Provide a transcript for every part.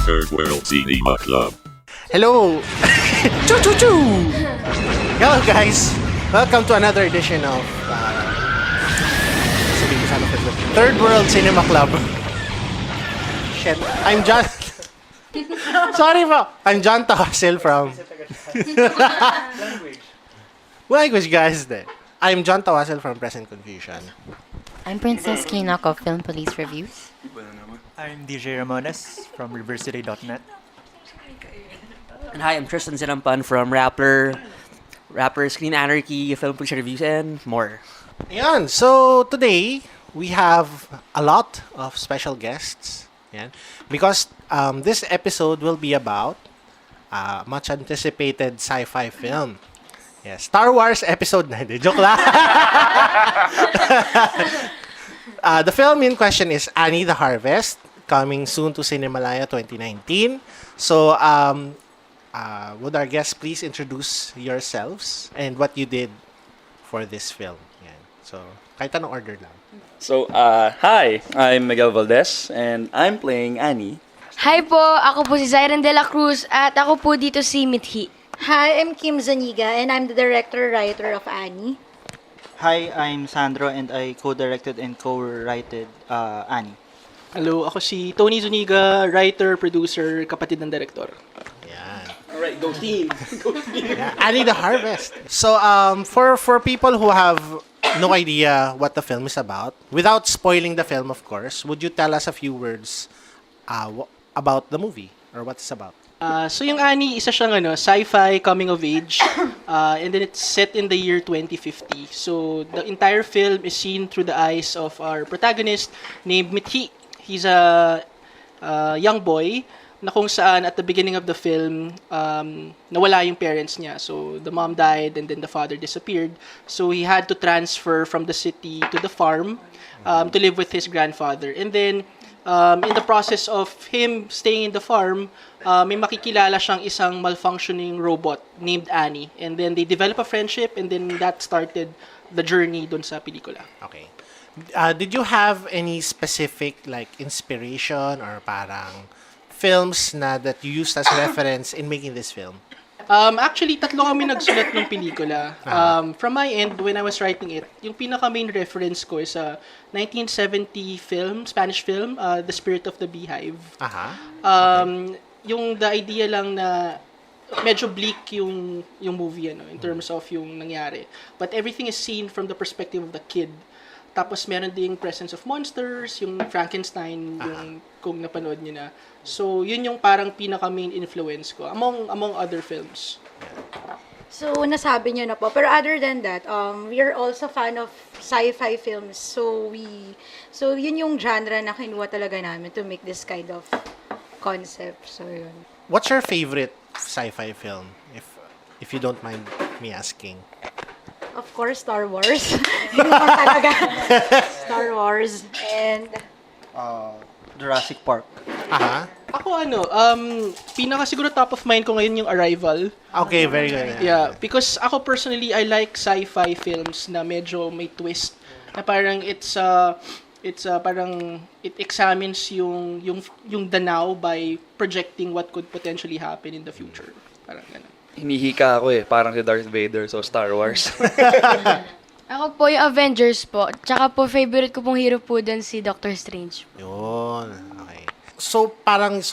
Third World Cinema Club. Hello! Choo choo choo! Hello guys! Welcome to another edition of sabihin ko sana first, Third World Cinema Club. Shit. I'm John... Sorry po. I'm John Tawasil from... Language guys then. I'm John Tawasil from Present Confusion. I'm Princess Kinok of Film Police Reviews. I'm DJ Ramones from RiverCity.net. And hi, I'm Tristan Zinampan from Rapper, Screen Anarchy, Film Police Reviews, and more. Ayan. So, today, we have a lot of special guests. Ayan. Because this episode will be about much anticipated sci-fi film. Yes, Star Wars Episode 9. Joke lang. The film in question is Annie the Harvest, coming soon to Cinemalaya 2019. So, would our guests please introduce yourselves and what you did for this film? Yan. So, kahit anong order lang. So, hi, I'm Miguel Valdez, and I'm playing Annie. Hi po, ako po si Zyron De La Cruz at ako po dito si Mithi. Hi, I'm Kim Zaniga and I'm the director-writer of Annie. Hi, I'm Sandro and I co-directed and co-writed Annie. Hello, ako si Tony Zuniga, writer, producer, kapatid ng director. Yan. Alright, go team! Yeah, Annie the Harvest. So, for people who have no idea what the film is about, without spoiling the film, of course, would you tell us a few words about the movie or what it's about? So yung Annie, isa siyang sci-fi coming of age and then it's set in the year 2050. So the entire film is seen through the eyes of our protagonist named Mithi. He's a young boy na kung saan at the beginning of the film nawala yung parents niya. So the mom died and then the father disappeared. So he had to transfer from the city to the farm to live with his grandfather. And then in the process of him staying in the farm, may makikilala siyang isang malfunctioning robot named Annie. And then they develop a friendship and then that started the journey dun sa pelikula. Okay. Did you have any specific like inspiration or parang films na that you used as reference in making this film? Actually, tatlo kami nagsulat ng pelikula. From my end, when I was writing it, yung pinaka-main reference ko is a 1970 film, Spanish film, The Spirit of the Beehive. Okay. Yung the idea lang na medyo bleak yung movie in terms of yung nangyari. But everything is seen from the perspective of the kid. Tapos meron ding presence of monsters, yung Frankenstein, yung kung napanood niyo na. So, yun yung parang pinaka-main influence ko among other films. So, nasabi niyo na po. Pero other than that, we are also fan of sci-fi films. So, yun yung genre na kinuha talaga namin to make this kind of concept. So, yun. What's your favorite sci-fi film, if you don't mind me asking? Of course, Star Wars. Yun naman talaga. Star Wars. And Jurassic Park. Ako pinaka siguro top of mind ko ngayon yung Arrival. Okay, very good. Yeah, because ako personally, I like sci-fi films na medyo may twist. Na parang parang it examines yung the now by projecting what could potentially happen in the future. Parang ganun. Hinihika ako parang si Darth Vader, so Star Wars. Ako po yung Avengers po. Tsaka po favorite ko pong hero po dun si Doctor Strange. Yun. Okay. So,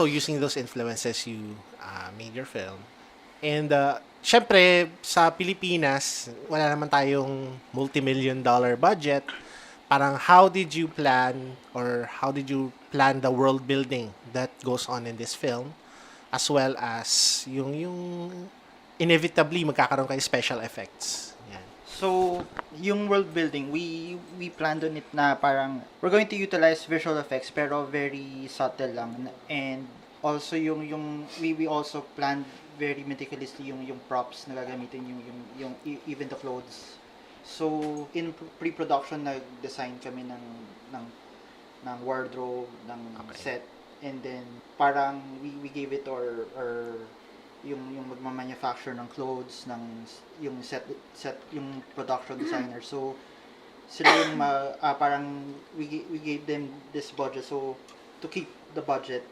using those influences, you made your film. And, syempre, sa Pilipinas, wala naman tayong multi-million-dollar budget. Parang, how did you plan the world building that goes on in this film? As well as, yung inevitably, magkakaroon kayo special effects. Yan. So, yung world building, we planned on it na parang we're going to utilize visual effects pero very subtle lang. And also we also planned very meticulously yung props na gagamitin yung even the clothes. So, in pre-production nag-design kami ng wardrobe, ng set, and then parang we gave it or yung magma-manufacture ng clothes, yung set yung production designer. So sila yung parang we gave them this budget so to keep the budget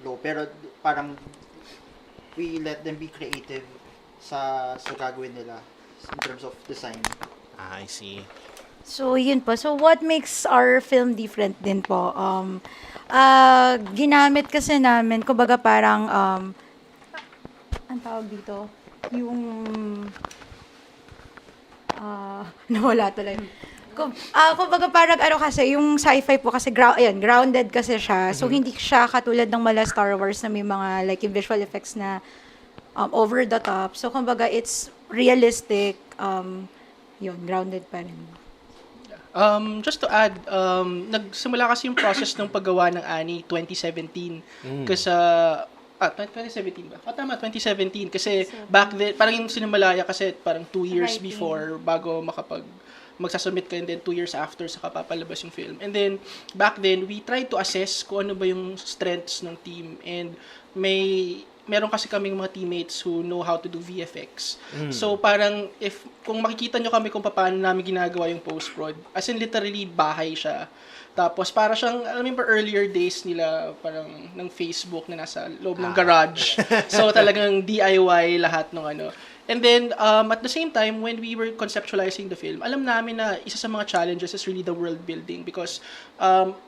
low, pero parang we let them be creative sa gagawin nila in terms of design. I see. So, yun po. So, what makes our film different din po? Ginamit kasi namin, kumbaga parang, ang tawag dito? Yung, nawala tuloy. Kumbaga parang kasi, yung sci-fi po kasi, grounded kasi siya. So, hindi siya katulad ng mala Star Wars na may mga, like, yung visual effects na over the top. So, kumbaga, it's realistic, yun, grounded pa rin. Just to add, nagsimula kasi yung process ng paggawa ng Annie 2017. Kasi 2017 ba? Tama, 2017. Kasi back then, parang yung Cinemalaya kasi parang 2 years Writing. before bago magsasubmit ka, and then 2 years after saka papalabas yung film. And then, back then, we tried to assess kung ano ba yung strengths ng team. And meron kasi kaming mga teammates who know how to do VFX. So parang kung makikita nyo kami kung paano namin ginagawa yung post-prod, as in literally bahay siya. Tapos para siyang, alam mo ba earlier days nila, parang ng Facebook na nasa loob ng garage. So talagang DIY lahat ng ano. And then, at the same time, when we were conceptualizing the film, alam namin na isa sa mga challenges is really the world building because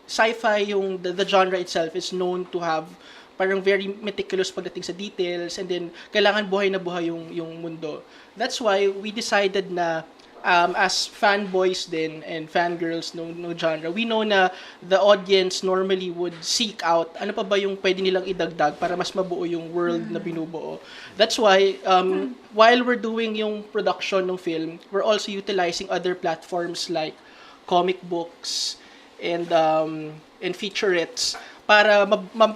sci-fi, the genre itself is known to have parang very meticulous pagdating sa details, and then kailangan buhay na buhay yung mundo. That's why we decided na as fanboys din and fangirls no genre, we know na the audience normally would seek out ano pa ba yung pwede nilang idagdag para mas mabuo yung world na binubuo. That's why while we're doing yung production ng film, we're also utilizing other platforms like comic books and featurettes para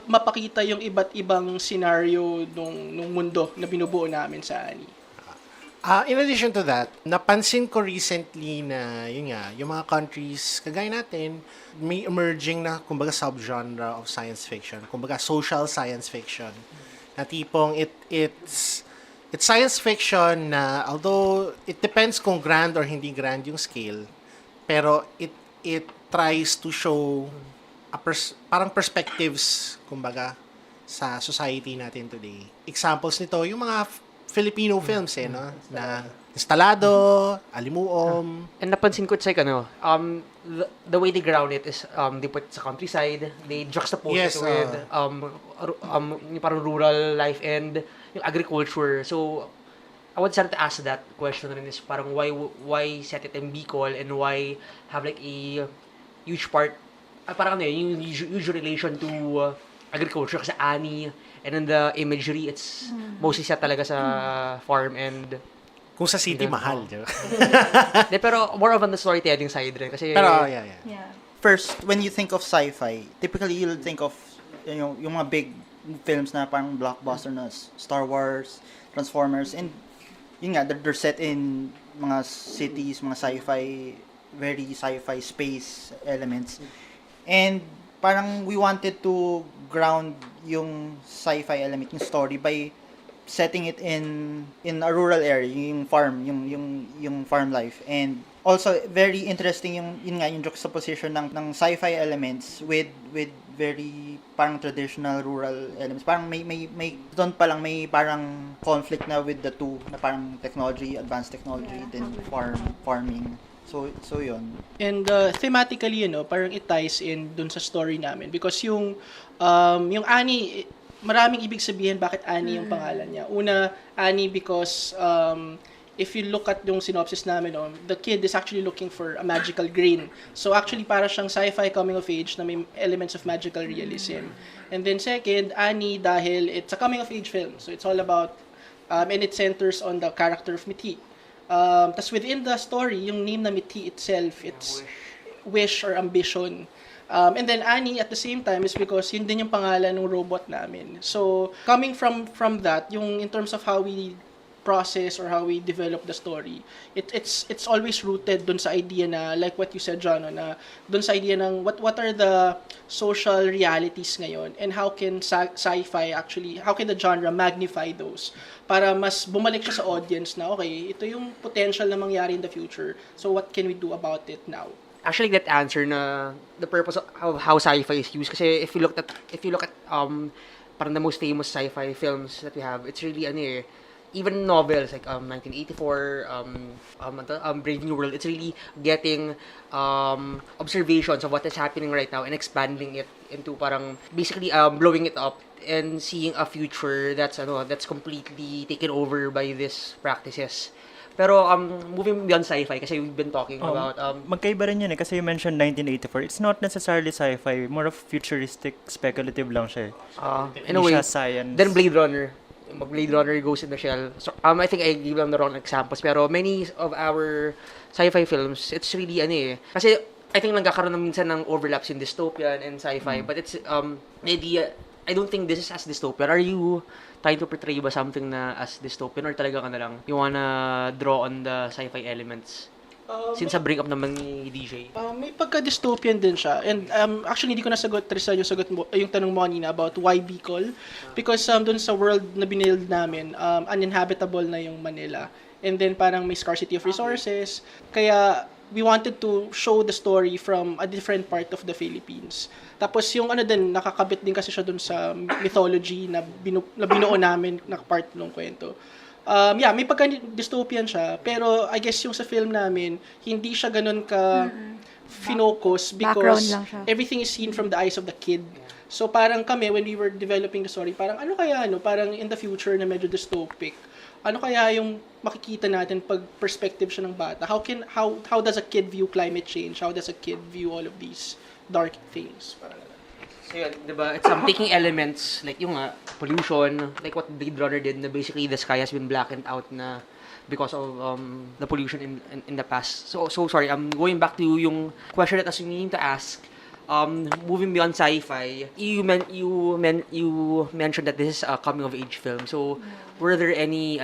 mapakita yung iba't ibang scenario nung mundo na binubuo namin sa Annie. In addition to that, napansin ko recently na yun nga, yung mga countries kagaya natin, may emerging na kumbaga subgenre of science fiction, kumbaga social science fiction. Na tipong it's science fiction na although it depends kung grand or hindi grand yung scale, pero it tries to show parang perspectives kumbaga sa society natin today. Examples nito yung mga Filipino films no, na Instalado, Alimuom. And napansin ko, it's like, the way they ground it is, they put it sa countryside, they juxtapose it with, yung parang rural life and yung agriculture. So, I would start to ask that question rin is parang why set it in Bicol and why have like a huge part, parang yung huge relation to agriculture kasi Annie, and then the imagery, it's mostly set talaga sa farm and kung sa city mahal, di ba? pero more of on the storytelling side rin kasi pero yeah. First, when you think of sci-fi, typically you'll think of yung mga big films na parang blockbuster na Star Wars, Transformers, and yun nga, they're set in mga cities, mga very sci-fi space elements. And parang we wanted to ground yung sci-fi element, yung story, by setting it in a rural area, yung farm, yung farm life. And also very interesting yung juxtaposition ng sci-fi elements with very parang traditional rural elements. Parang may doon pa lang may parang conflict na with the two, na parang technology, advanced technology, then farming. So yun. And thematically, parang it ties in dun sa story namin because yung Annie, maraming ibig sabihin bakit Annie yung pangalan niya. Una, Annie because if you look at yung synopsis namin, the kid is actually looking for a magical grain. So actually para siyang sci-fi coming of age na may elements of magical realism. And then second, Annie dahil it's a coming of age film. So it's all about and it centers on the character of Mithi. Tas within the story, yung name na Mithi itself, it's wish or ambition. And then Annie at the same time is because yun din yung pangalan ng robot namin. So coming from that, yung in terms of how we process or how we develop the story, it's always rooted dun sa idea na, like what you said, John, na dun sa idea ng what are the social realities ngayon and how can sci-fi actually, how can the genre magnify those para mas bumalik siya sa audience na okay, ito yung potential na mangyari in the future, so what can we do about it now? actually that answer na the purpose of how sci-fi is used. Kasi if you look at parang the most famous sci-fi films that we have, it's really even novels like 1984, Brave New World, it's really getting observations of what is happening right now and expanding it into parang basically blowing it up and seeing a future that's completely taken over by these practices. Pero moving beyond sci-fi kasi we've been talking about Magkaiba rin yun kasi you mentioned 1984. It's not necessarily sci-fi. More of futuristic, speculative lang siya. in a way, siya science. then Blade Runner. Blade Runner, Ghost in the Shell. So, I think I gave them the wrong examples. Pero many of our sci-fi films, it's really kasi I think nagkakaroon na minsan ng overlaps in dystopian and sci-fi. But it's the idea, I don't think this is as dystopian. Are you trying to portray ba something na as dystopian or talaga ka na lang you wanna draw on the sci-fi elements? Since sa bring up naman ni DJ. May pagka-dystopian din siya. And actually, hindi ko nasagot, Tristan, yung tanong mo kanina about why Bicol. Because dun sa world na binild namin, uninhabitable na yung Manila. And then parang may scarcity of resources. Kaya we wanted to show the story from a different part of the Philippines. Tapos yung din, nakakabit din kasi siya dun sa mythology na binuo namin na part ng kwento. May pagka-dystopian siya, pero I guess yung sa film namin, hindi siya ganun ka finocus because everything is seen from the eyes of the kid. So parang kami, when we were developing the story, parang parang in the future na medyo dystopic, ano kaya yung makikita natin pag perspective siya ng bata? How does a kid view climate change? How does a kid view all of these dark things? Parang So yun, diba, it's taking elements like yung pollution, like what Blade Runner did, na basically the sky has been blackened out na because of the pollution in the past. So sorry, I'm going back to yung question that I was meaning to ask. Moving beyond sci-fi, you mentioned that this is a coming of age film. So were there any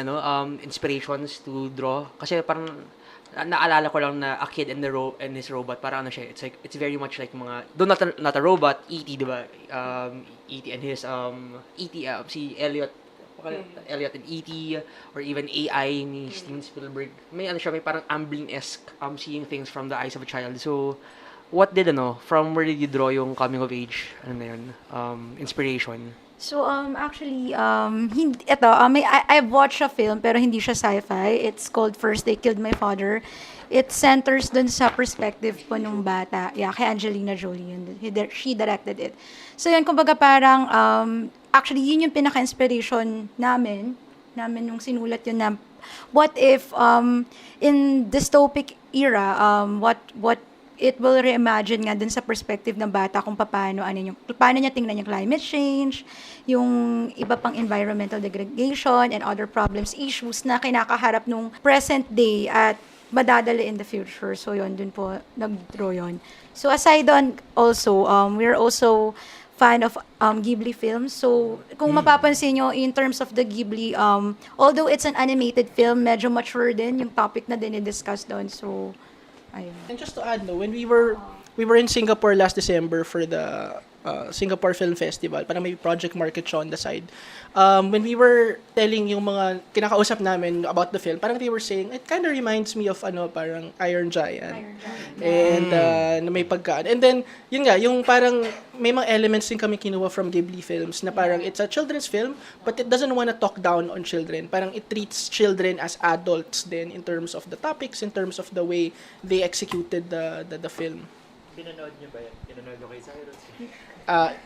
inspirations to draw? Kasi parang naalala ko lang na a kid and his robot, parang siya, it's very much like mga, though not a robot, E.T., diba? E.T. and his si Elliot and E.T. or even AI ni Steven Spielberg. May may parang Amblin-esque seeing things from the eyes of a child. So what from where did you draw yung coming of age inspiration? So, actually, I've watched a film, pero hindi siya sci-fi. It's called First They Killed My Father. It centers dun sa perspective po nung bata. Kay Angelina Jolie yun. She directed it. So, yun, kumbaga parang, actually, yun yung pinaka-inspiration namin nung sinulat yun na, what if, in dystopic era, what it will reimagine nga dun sa perspective ng bata kung paano niya tingnan yung climate change, yung iba pang environmental degradation and other problems, issues na kinakaharap nung present day at madadala in the future. So yun, dun po nag-draw yun. So aside on also, we're also fan of Ghibli films. So kung mapapansin nyo, in terms of the Ghibli, although it's an animated film, medyo mature din yung topic na dinidiscuss doon. So ayun. And just to add, when we were in Singapore last December for the Singapore Film Festival, parang may project market siya on the side. When we were telling yung mga kinakausap namin about the film, parang they were saying, it kind of reminds me of parang Iron Giant. And na may pagkaan. And then, yun nga, yung parang may mga elements din kami kinuha from Ghibli films na parang it's a children's film, but it doesn't want to talk down on children. Parang it treats children as adults then in terms of the topics, in terms of the way they executed the film. Pinanood niyo ba yan? Pinanood niyo kay Cyrus?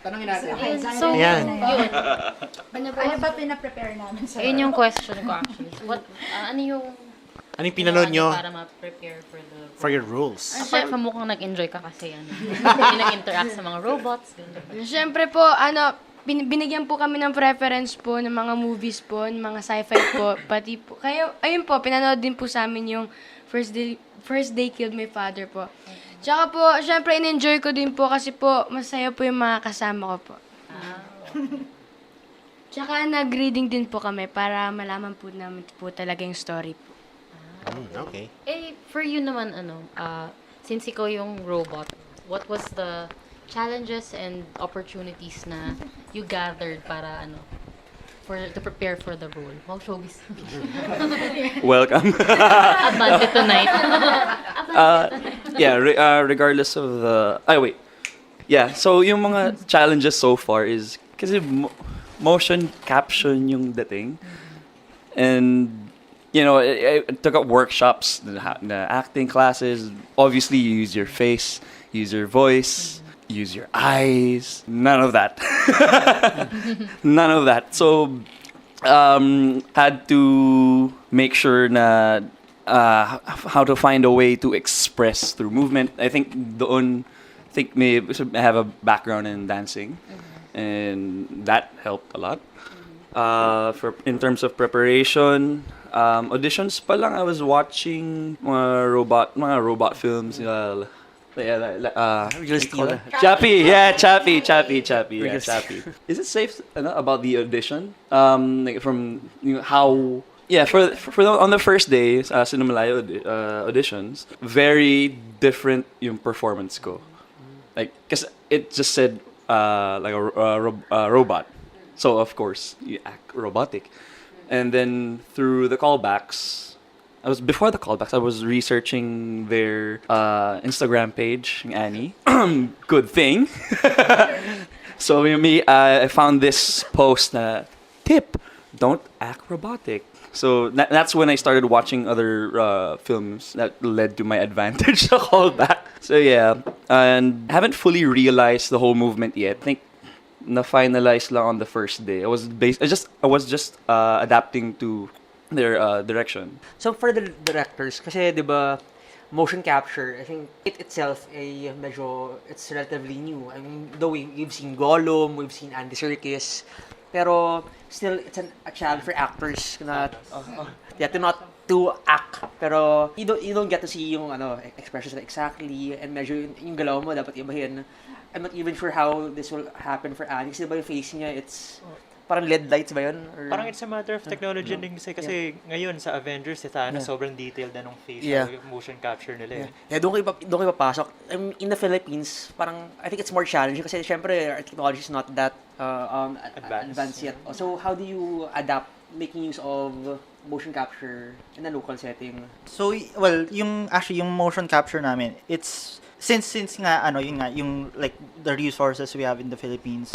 Tanongin natin. So, Yan. yun. Ano ba pina-prepare namin sa Yun yung question ko actually. Ano yung pinanood nyo para ma-prepare for your rules? Apart from mukhang nag-enjoy ka kasi hindi nag-interact sa mga robots. Siyempre po, binigyan po kami ng preference po ng mga movies po, ng mga sci-fi po, pati po. Kaya, ayun po, pinanood din po sa amin yung First They Killed My Father po. Tsaka po, syempre, in-enjoy ko din po kasi po, masaya po yung mga kasama ko po. Tsaka nag-reading din po kami para malaman po namin po talaga yung story po. Okay. For you naman, since ikaw yung robot, what was the challenges and opportunities na you gathered para to prepare for the role? Wow, showbiz. Welcome. Abante tonight. yeah, regardless of the... wait. Yeah, so yung mga challenges so far is kasi motion caption yung dating. And, you know, I took up workshops, the acting classes. Obviously, you use your face, use your voice, use your eyes. None of that. None of that. So, had to make sure na how to find a way to express through movement. I think may have a background in dancing, and that helped a lot. In terms of preparation, auditions pa lang I was watching mga robot films. Chappie. Yeah, Chappie. Yeah, Chappie. Is it safe about the audition? Like from how? Yeah, for on the first day, Cinemalayo auditions, very different yung performance ko. Like, cause it just said like a robot, so of course you act robotic. And then through the callbacks, before the callbacks, I was researching their Instagram page, Annie. Good thing. So I found this post na tip: don't act robotic. So that's when I started watching other films that led to my advantage to callback. So yeah, and haven't fully realized the whole movement yet. I think na-finalize lang on the first day. I was just adapting to their direction. So for the directors, kasi 'di ba, motion capture, I think it itself it's relatively new. I mean, though we've seen Gollum, we've seen Andy Serkis, pero still it's a challenge for actors na they have to not to act, pero you don't get to see yung expressions exactly, and medyo yung galaw mo dapat ibahin. I'm not even sure how this will happen for Annie kasi ba yung face niya, it's parang LED lights ba yun? Or, parang it's a matter of technology din kasi ngayon sa Avengers si Thanos sobrang detailed na nung face, yung motion capture nila. Yeah, doon kayo papasok. In the Philippines, parang I think it's more challenging kasi syempre our technology is not that advanced yet. So how do you adapt making use of motion capture in a local setting? So, well, yung motion capture namin, it's since nga yung like the resources we have in the Philippines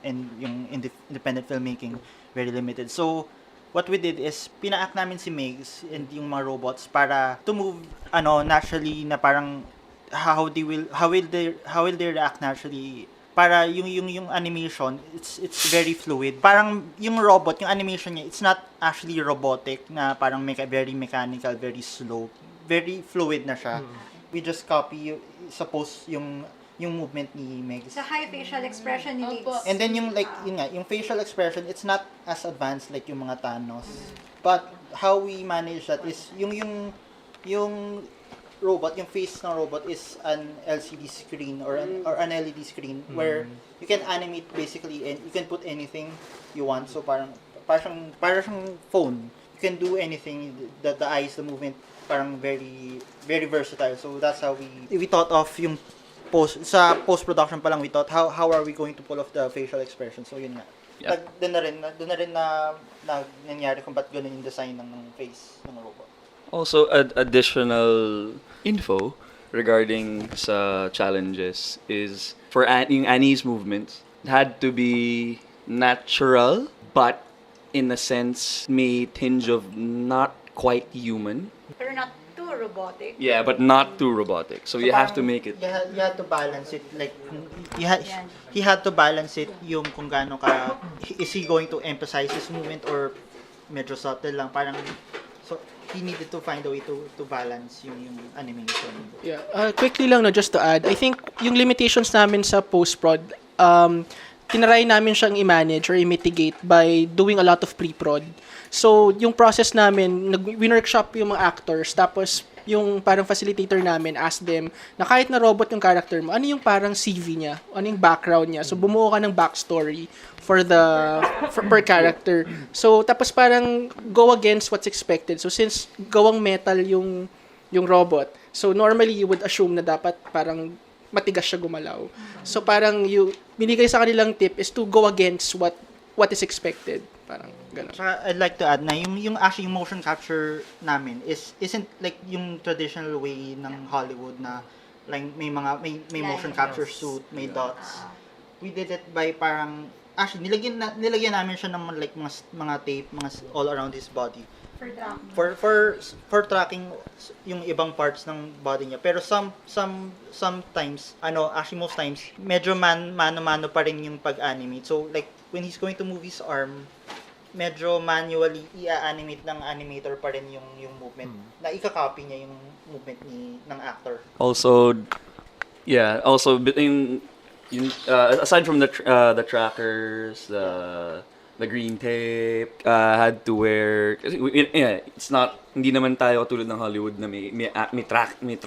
and yung independent filmmaking very limited. So what we did is pina-act namin si Megs and yung mga robots para to move naturally, na parang how will they react naturally, para yung animation it's very fluid. Parang yung robot, yung animation niya, it's not actually robotic na parang very mechanical, very slow, very fluid na siya. We just copy suppose yung movement ni Megs. Sa high facial expression ni Megs. And then yung facial expression, it's not as advanced like yung mga Thanos. But how we manage that is yung robot, yung face ng robot is an LCD screen or an LED screen where you can animate basically and you can put anything you want. So parang siyang phone. You can do anything, the eyes, the movement, parang very very versatile. So that's how we thought of yung post-production pa lang, we thought how are we going to pull off the facial expression. So yun nga. Yeah. Doon na rin na nangyari kung ba't ganun yung design ng face ng robot. Also, additional info regarding sa challenges is for Annie's movements, it had to be natural, but in a sense, may tinge of not quite human. Pero not too robotic. Yeah, but not too robotic. So you have to make it. You had to balance it, like he had to balance it yung kung gaano ka, is he going to emphasize his movement or medyo subtle lang, parang so he needed to find a way to balance yung animation. Yeah, quickly lang just to add, I think yung limitations namin sa post-prod, tinry namin siyang i-manage or i-mitigate by doing a lot of pre-prod. So, yung process namin, win-workshop yung mga actors, tapos yung parang facilitator namin asked them na kahit na robot yung character mo, ano yung parang CV niya, ano yung background niya. So, bumuo ka ng backstory for per character. So, tapos parang go against what's expected. So, since gawang metal yung robot, so normally you would assume na dapat parang matigas siya gumalaw. So, parang binigay sa kanilang tip is to go against what what is expected. Parang ganun. Tsaka I'd like to add na yung actually yung motion capture namin isn't like yung traditional way ng Hollywood na like may motion capture suit, may dots. We did it by parang actually nilagyan namin siya ng like mga tape, all around his body. For tracking yung ibang parts ng body niya. Pero sometimes actually most times medyo mano-mano pa rin yung pag-animate. So like when he's going to move his arm, medyo manually i-animate ng animator pa rin yung movement. Na ika-copy niya yung movement ng actor. Also, yung aside from the trackers, the green tape, had to wear, it's not, hindi naman tayo katulad ng Hollywood na may tracksuit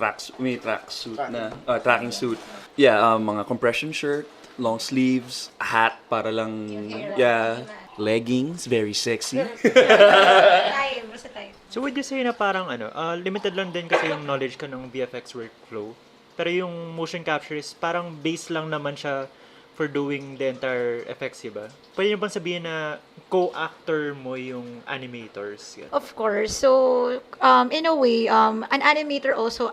na tracking suit. Mga compression shirt, long sleeves, a hat para lang, leggings, very sexy. So would you say na parang limited lang din kasi yung knowledge ko ng VFX workflow. Pero yung motion capture is parang base lang naman siya for doing the entire effects, diba? Pwede nyo bang sabihin na co-actor mo yung animators? Yeah. Of course. So, in a way, an animator also,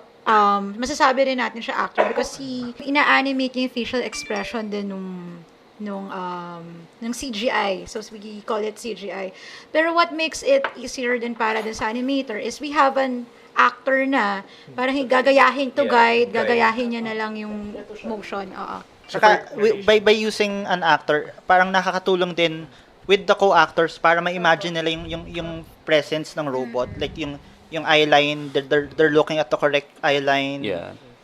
masasabi rin natin siya actor because ina-animate niya yung facial expression din nung CGI. So, we call it CGI. Pero what makes it easier din para din sa animator is we have an actor na parang gagayahin to guide, gagayahin niya na lang yung motion. Saka, by using an actor, parang nakakatulong din with the co-actors para ma-imagine nila yung presence ng robot. Like yung eyeline, they're looking at the correct eyeline,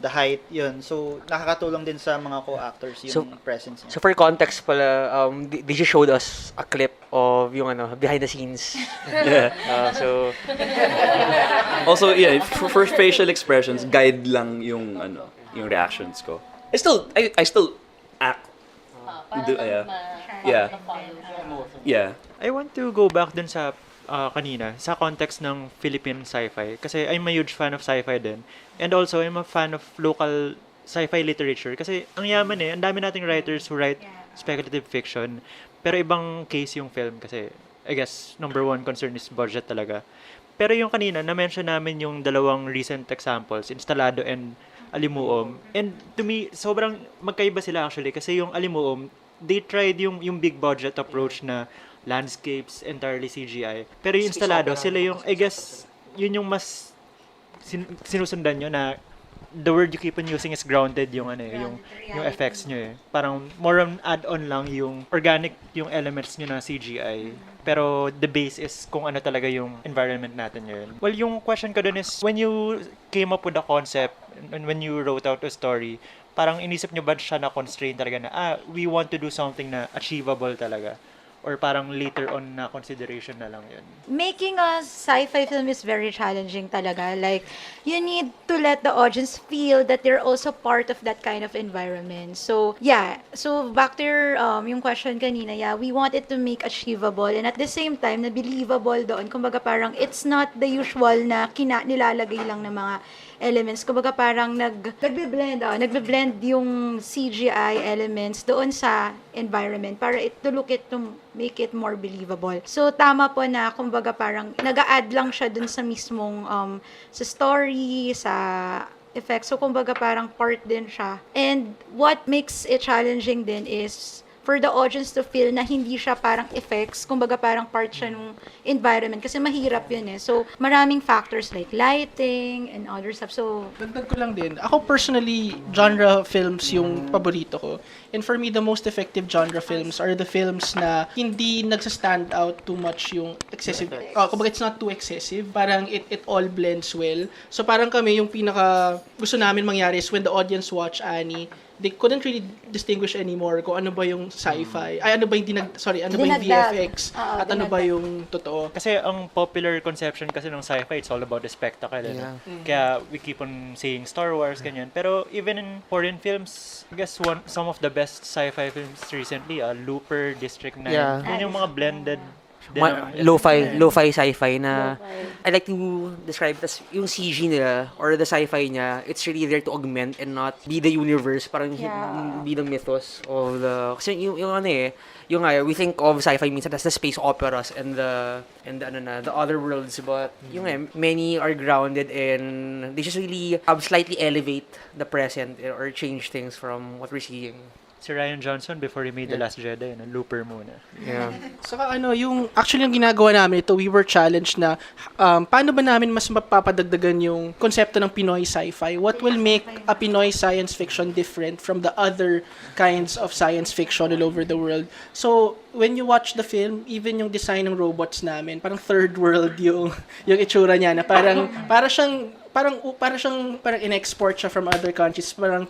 the height, yun. So, nakakatulong din sa mga co-actors yung presence niya. So for context pala, they just showed us a clip of yung behind the scenes. So Also, for facial expressions, guide lang yung reactions ko. I still act. I want to go back dun sa kanina, sa context ng Philippine sci-fi. Kasi I'm a huge fan of sci-fi din. And also, I'm a fan of local sci-fi literature. Kasi ang yaman ang dami nating writers who write speculative fiction. Pero ibang case yung film kasi, I guess, number one concern is budget talaga. Pero yung kanina, na-mention namin yung dalawang recent examples, Instalado and Alimuom. And to me, sobrang magkaiba sila actually kasi yung Alimuom, they tried yung big budget approach na landscapes, entirely CGI. Pero yung Instalado, sila yung, I guess, yun yung mas sinusundan nyo na the word you keep on using is grounded yung yung effects nyo eh. Parang more on add-on lang yung organic yung elements nyo na CGI. Pero the base is kung ano talaga yung environment natin yun. Well, yung question ko dun is, when you came up with a concept and when you wrote out a story, parang inisip nyo ba siya na constraint talaga na, we want to do something na achievable talaga? Or parang later on na consideration na lang yun? Making a sci-fi film is very challenging talaga. Like, you need to let the audience feel that they're also part of that kind of environment. So, So, back to yung question kanina, we want it to make achievable and at the same time, na believable doon. Kumbaga parang, it's not the usual na nilalagay lang ng mga elements. Kumbaga parang nagbe-blend yung CGI elements doon sa environment para to make it more believable. So, tama po na, kumbaga parang nag-a-add lang siya dun sa mismong sa story, sa effects. So, kumbaga parang part din siya. And what makes it challenging din is for the audience to feel na hindi siya parang effects, kumbaga parang part siya ng environment kasi mahirap yun eh. So, maraming factors like lighting and other stuff. So, dagdag ko lang din. Ako personally, genre films yung paborito ko. And for me, the most effective genre films are the films na hindi nagsa-stand out too much yung excessive. Kumbaga it's not too excessive. Parang it all blends well. So, parang kami yung pinaka gusto namin mangyari is when the audience watch Annie, they couldn't really distinguish anymore kung ano ba yung sci-fi. Ano ba yung ano ba yung VFX at ano ba yung totoo. Kasi ang popular conception kasi ng sci-fi, it's all about the spectacle. Kaya we keep on saying Star Wars, ganyan. Pero even in foreign films, I guess some of the best sci-fi films recently, Looper, District 9, yun yung mga blended lo-fi sci-fi na I like to describe it as yung CG nila or the sci-fi niya, it's really there to augment and not be the universe, parang be the mythos of the, kasi yung ano we think of sci-fi minsan as the space operas and the other worlds, but many are grounded in, they just really slightly elevate the present or change things from what we're seeing. Si Ryan Johnson, before he made The Last Jedi, looper muna. Yeah. Saka yung ginagawa namin ito, we were challenged na paano ba namin mas mapapadagdagan yung konsepto ng Pinoy sci-fi? What will make a Pinoy science fiction different from the other kinds of science fiction all over the world? So, when you watch the film, even yung design ng robots namin, parang third world yung itsura niya na parang in-export siya from other countries, parang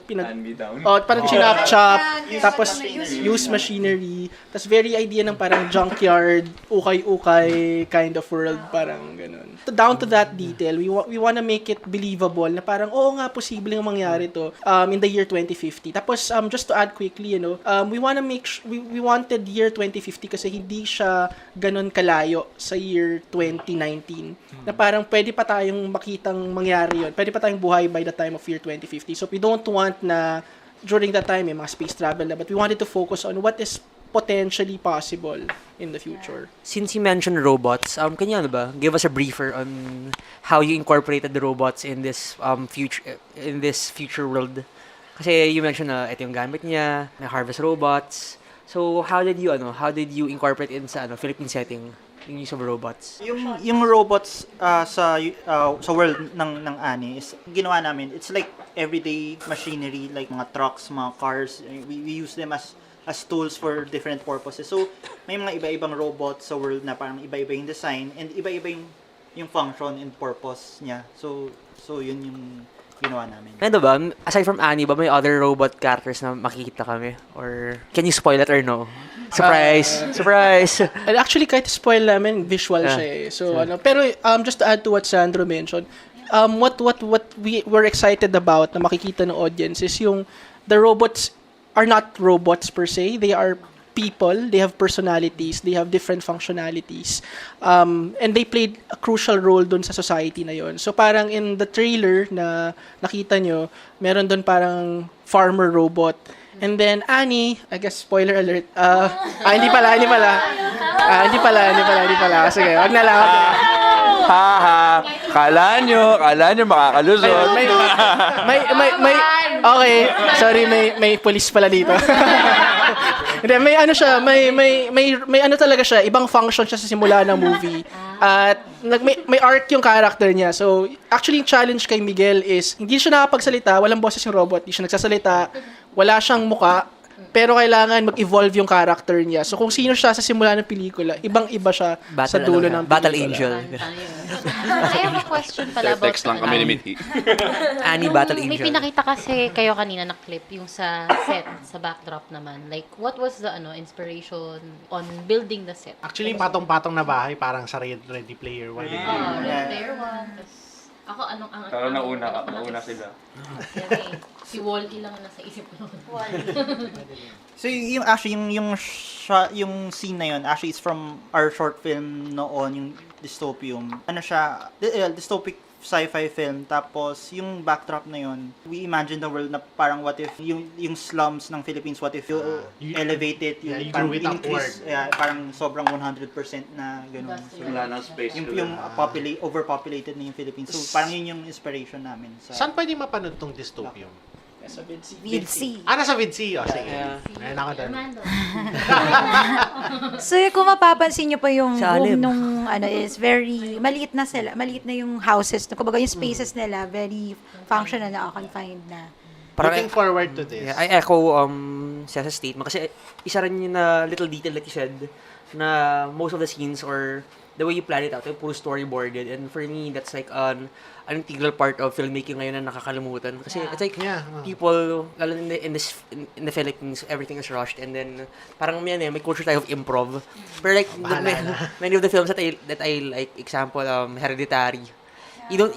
parang chinap-chop, tapos use machinery, tapos very idea ng parang junkyard, ukay-ukay kind of world, parang ganun. Down to that detail, we wanna make it believable na parang oo nga posibleng mangyari to in the year 2050. Tapos just to add quickly, we wanna we wanted year 2050 kasi hindi siya ganun kalayo sa year 2019. Na parang pwede pa tayong makitang mangyari yun. Pwede pa tayong buhay by the time of year 2050. So we don't want na during that time mga space travel na, but we wanted to focus on what is potentially possible in the future. Since you mentioned robots, can you give us a briefer on how you incorporated the robots in this future world? Kasi you mentioned na ito yung gamit niya, na harvest robots. So how did you incorporate in sa Philippine setting yung use of robots? Yung robots sa world ng Ani is ginawa namin, it's like everyday machinery, like mga trucks, mga cars. We use them as tools for different purposes. So may mga iba-ibang robots sa world na parang iba-iba yung design and iba-iba yung function and purpose niya. So yun yung ginawa namin. Ano ba? Aside from Annie, ba may other robot characters na makikita kami? Or can you spoil it or no? Surprise! Surprise! And actually, kahit spoil namin, visual siya eh. So, pero just to add to what Sandro mentioned, what we were excited about na makikita ng audience is yung the robots are not robots per se. They are people, they have personalities, they have different functionalities, and they played a crucial role dun sa society na yon. So parang in the trailer na nakita nyo, meron dun parang farmer robot. And then Annie, I guess spoiler alert. Hindi pala. Sige, wag na lang. Kala nyo makakalusot. Okay, sorry, may police pala dito. Hindi, may ano talaga siya, ibang function siya sa simula ng movie. At may arc yung character niya. So, actually, yung challenge kay Miguel is, hindi siya nakapagsalita, walang boses yung robot, hindi siya nagsasalita, wala siyang muka, pero kailangan mag-evolve yung character niya. So, kung sino siya sa simula ng pelikula, ibang-iba siya sa dulo ng pelikula. Battle Angel. I have a question pala about Text lang kami ni Mithi. Annie Battle Angel. May pinakita kasi kayo kanina na clip yung sa set, sa backdrop naman. Like, what was the inspiration on building the set? Actually, patong-patong na bahay, parang sa Ready Player One. Ready Player One. Ako, Pero nauna sila. Si Wall-E lang nasa isip ko. So yung scene na yun actually is from our short film noon, yung Dystopium. Dystopic sci-fi film. Tapos yung backdrop na yun, we imagine the world na parang what if yung slums ng Philippines, what if you elevate it, you parang grew it increase, parang sobrang 100% na gano'n. So, Wala ng space. yung overpopulated na yung Philippines. So parang yun yung inspiration namin. Saan pwede mapanood tong Dystopium? Sa VidC. Nasa VidC. Sige. Meron ako doon. So, kung mapapansin niyo po yung Sa room Alib. nung is very maliit na sila. Maliit na yung houses. Kumbaga yung spaces nila very functional na confined na. Looking forward to this. Yeah, I echo sa statement kasi isa rin yung little detail that you said na most of the scenes or the way you plan it out, puro storyboarded, and for me that's like an integral part of filmmaking ngayon na nakakalimutan kasi it's like people lalo in the Philippines everything is rushed and then parang may culture tayo of improv pero like many of the films that I like, example Hereditary, you don't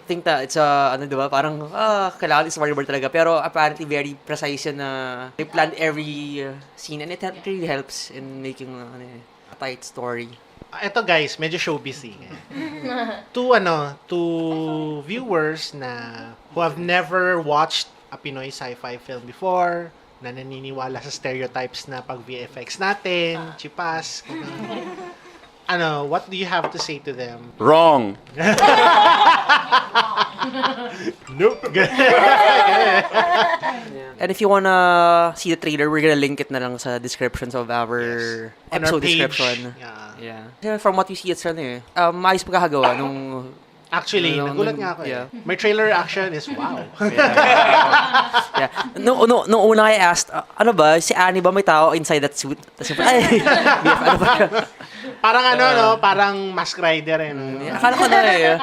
think that it's diba? Parang, kailangan yung storyboard talaga. Pero apparently very precise yun na they planned every scene and it really helps in making a tight story. Eto guys, medyo showbiz eh. To viewers who have never watched a Pinoy sci-fi film before, na naniniwala sa stereotypes na pag VFX natin, chipas, what do you have to say to them? Wrong. Nope. And if you wanna see the trailer, we're gonna link it na lang sa descriptions of our On our episode page. description. Yeah. Yeah. From what you see, it's maayos pagkakagawa nung... Actually, nagulat nga ako Yeah. My trailer reaction is wow. Yeah. Nung una I asked, ano ba, si Annie ba may tao inside that suit? Tapos ay, BF, ano ba? Parang parang Mask Rider eh. No? Akala ko na eh.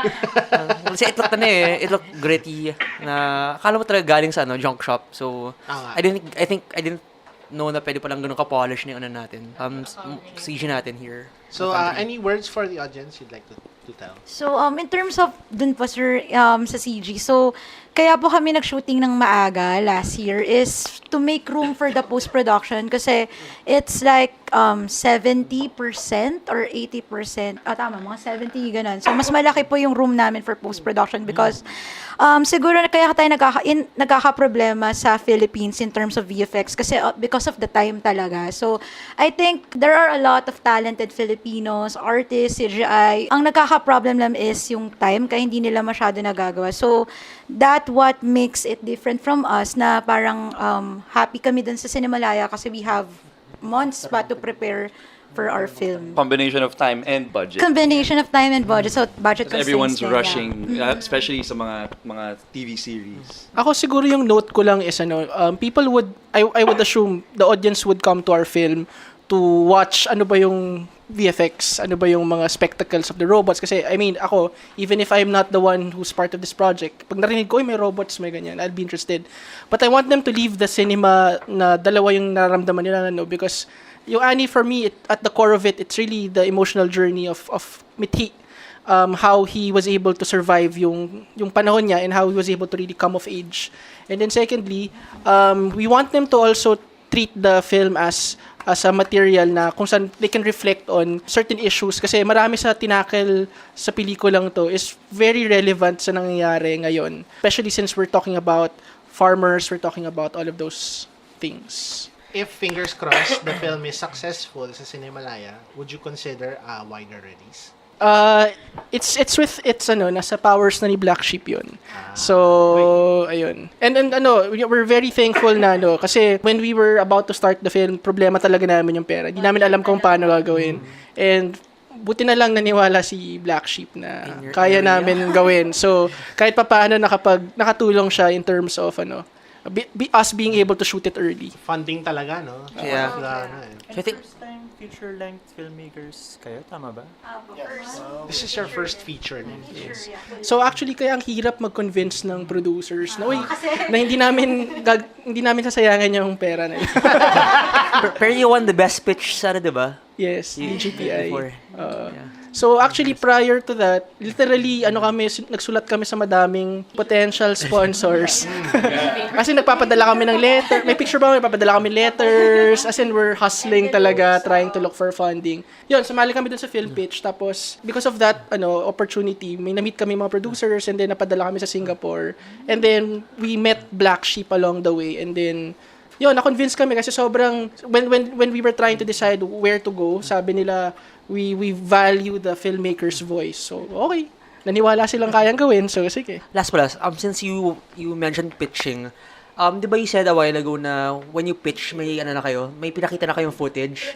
Kasi it looked it looked gritty. Na, akala mo talaga galing sa junk shop. So, I didn't know na pwede palang ganun ka-polish na yung natin. CG natin here. So, any words for the audience you'd like to tell? So, in terms of dun po, sir, sa CG, so, kaya po kami nag-shooting ng maaga last year is to make room for the post-production kasi it's like 70% or 80%. Tama, mga 70, ganun. So, mas malaki po yung room namin for post-production because siguro na kaya tayo nagkaka-problema sa Philippines in terms of VFX kasi because of the time talaga. So, I think there are a lot of talented Filipinos, artists, CGI. Ang nagkaka-problem lang is yung time kaya hindi nila masyado nagagawa. So, that what makes it different from us na parang happy kami dun sa Cinemalaya kasi we have months pa to prepare for our film. Combination of time and budget. Combination of time and budget. So, budget Because everyone's constraints rushing, din, yeah. especially sa mga TV series. Ako siguro yung note ko lang is people would, I would assume the audience would come to our film to watch ano ba yung VFX, ano ba yung mga spectacles of the robots. Kasi, I mean, ako, even if I'm not the one who's part of this project, pag narinig ko, may robots, may ganyan, I'll be interested. But I want them to leave the cinema na dalawa yung nararamdaman nila, because yung Annie, for me, at the core of it, it's really the emotional journey of Mithi. How he was able to survive yung panahon niya and how he was able to really come of age. And then secondly, we want them to also treat the film as a material na kung saan they can reflect on certain issues kasi marami sa tinakel sa pelikulang to is very relevant sa nangyayari ngayon. Especially since we're talking about farmers, we're talking about all of those things. If, fingers crossed, the film is successful sa Cinemalaya, would you consider a wider release? It's nasa powers na ni Black Sheep yun. So, ayun. And we're very thankful na kasi when we were about to start the film, problema talaga namin yung pera. Hindi namin alam kung paano gagawin. And buti na lang naniwala si Black Sheep na kaya namin gawin. So, kahit pa paano nakatulong siya in terms of us being able to shoot it early. Funding talaga, no? Yeah. I think feature-length filmmakers kayo, tama ba? This is your first feature. Yes. So actually kaya ang hirap mag-convince ng producers na hindi namin sasayangan yung pera na yun. Pero you won the best pitch sana, 'di ba? Yes, DGPI. Yeah. So actually prior to that, literally nagsulat kami sa madaming potential sponsors. Kasi nagpapadala kami ng letter. May picture ba? Nagpapadala kami letters. As in we're hustling talaga, trying to look for funding. Yun, sumali kami dun sa film pitch. Tapos because of that opportunity, may na-meet kami mga producers and then napadala kami sa Singapore. And then we met Black Sheep along the way. And then yun, na-convince kami kasi sobrang when we were trying to decide where to go, sabi nila we value the filmmaker's voice. So, okay. Naniwala silang kayang gawin. So, sige. Last, since you mentioned pitching, di ba you said a while ago na when you pitch, may pinakita na kayong footage?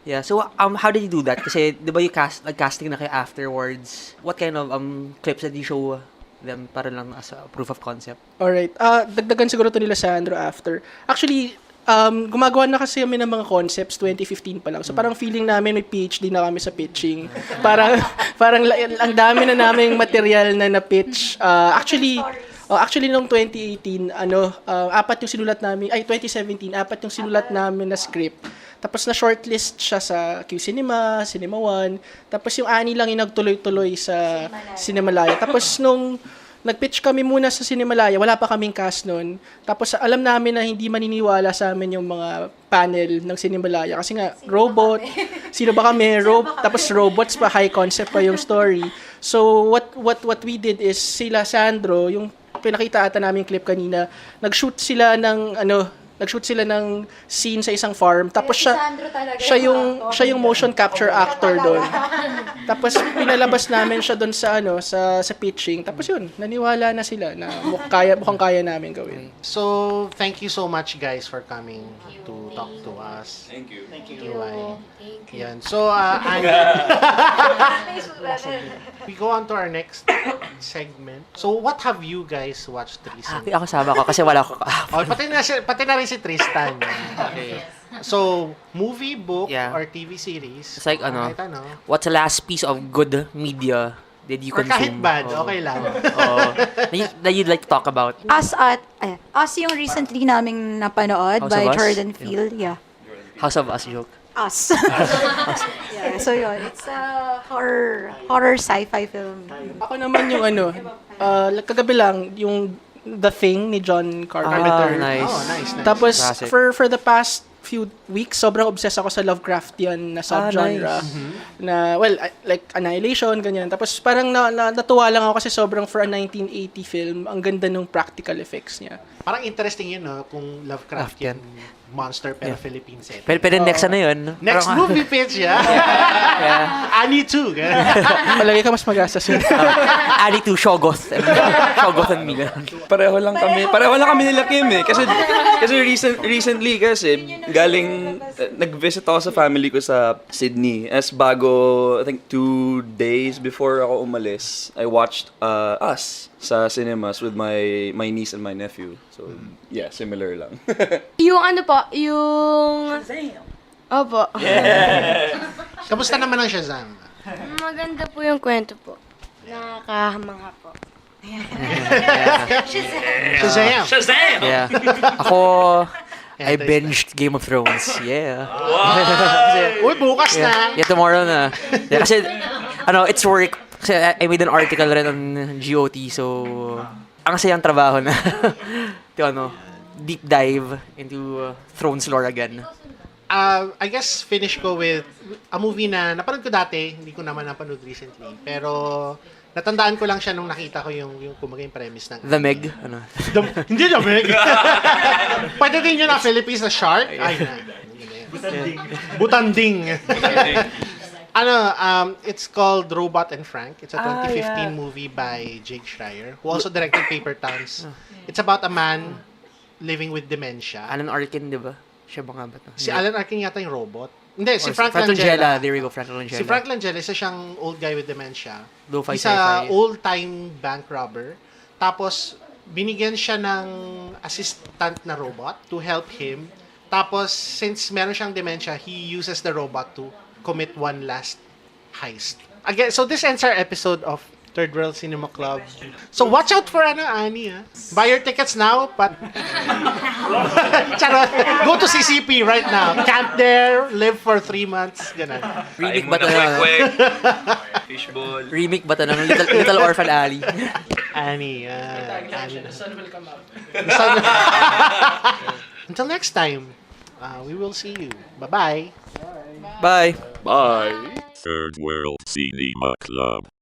Yeah. So, how did you do that? Kasi, di ba you casting na kayo afterwards? What kind of clips did you show them para lang as a proof of concept? Alright. Dagdagan siguro to nila Sandro after. Actually, gumagawa na kasi kami ng mga concepts 2015 pa lang. So parang feeling namin may PhD na kami sa pitching. Parang ang dami na naming material na na-pitch. Actually noong 2018, 2017, 4 yung sinulat namin na script. Tapos na shortlist siya sa Q-Cinema, Cinema One. Tapos yung Annie lang yung nagtuloy-tuloy sa Cinemalaya. Tapos nung nag-pitch kami muna sa Cinemalaya, wala pa kaming cast noon. Tapos alam namin na hindi maniniwala sa amin yung mga panel ng Cinemalaya kasi nga robot, sino ba kami? Tapos robots pa, high concept pa yung story. So what we did is sila Sandro, yung pinakita ata namin clip kanina, nag-shoot sila ng scene sa isang farm. Tapos siya yung motion capture actor doon. Tapos pinalabas namin siya doon sa pitching. Tapos yun, naniwala na sila na mukhang kaya namin gawin. So, thank you so much guys for coming to talk to us. Thank you. Thank you. Yan. So, we go on to our next segment. So, what have you guys watched recently? Ako sama ko kasi wala ko. Oh, pati na rin si Tristan. Okay. So, movie, book, Yeah. or TV series? It's like, Kahit what's the last piece of good media did you Or kahit consume? bad, okay lang. That you'd like to talk about? Us yung recently naming napanood House by of Us? Jordan Peele. Yeah. House of Us joke. Us. Yeah, so yun. It's a horror sci-fi film. Ako naman yung kagabi lang, yung The Thing ni John Carpenter. Nice. Oh, nice. Tapos, Classic. for the past few weeks, sobrang obsessed ako sa Lovecraftian na subgenre. Nice. Na, like Annihilation, ganyan. Tapos, parang natuwa lang ako kasi sobrang for a 1980 film, ang ganda ng practical effects niya. Parang interesting yun, no? Kung Lovecraftian monster pero Philippine set. Pero next yun. Next movie pitch, yeah? Annie 2. Palagi ka mas magastos yun. Ali to Shogoth. Shogoth and me. Pareho lang kami nila Kim eh. Kasi recently kasi galing nag-visit ako sa family ko sa Sydney. As bago, I think 2 days before ako umalis, I watched Us sa cinemas with my niece and my nephew. So, yeah, similar lang. Yung Opo. Kamusta naman ang Shazam? Maganda po yung kwento po. Nakakahamanga po. Shazam! Yeah. Ako, I binged Game of Thrones. Yeah. Uy, bukas na! Yeah, tomorrow na. Yeah, kasi, it's work. Kasi I made an article rin on GOT, so, ang sayang trabaho na. Deep dive into Thrones lore again. I guess finish ko with a movie na napanood ko dati, hindi ko naman napanood recently, pero natandaan ko lang siya nung nakita ko yung kumbaga yung premise ng The Meg? Hindi The Meg. Pwede din yun na Philippines na Shark. Ay, Butanding. It's called Robot and Frank. It's a 2015 movie by Jake Schreier, who also directed Paper Towns. It's about a man living with dementia. Alan Arkin, di ba? Siya ba nga ba to? Si Alan Arkin yata yung robot. Hindi, si Frank Langella. Langella. There we go, Frank Langella. Si Frank Langella, isa siyang old guy with dementia. Lo-fi He's a old-time bank robber. Tapos, binigyan siya ng assistant na robot to help him. Tapos, since meron siyang dementia, he uses the robot to commit one last heist. Again, so this ends our episode of Third World Cinema Club. So watch out for Annie, ha? Buy your tickets now, but Charot. Go to CCP right now. Camp there, live for 3 months, ganun. Remake ba ito Fishball. Remake ba ito ng Little Orphan Alley? Annie. The sun will come out. Until next time, we will see you. Bye-bye. Bye. Bye. Third World Cinema Club.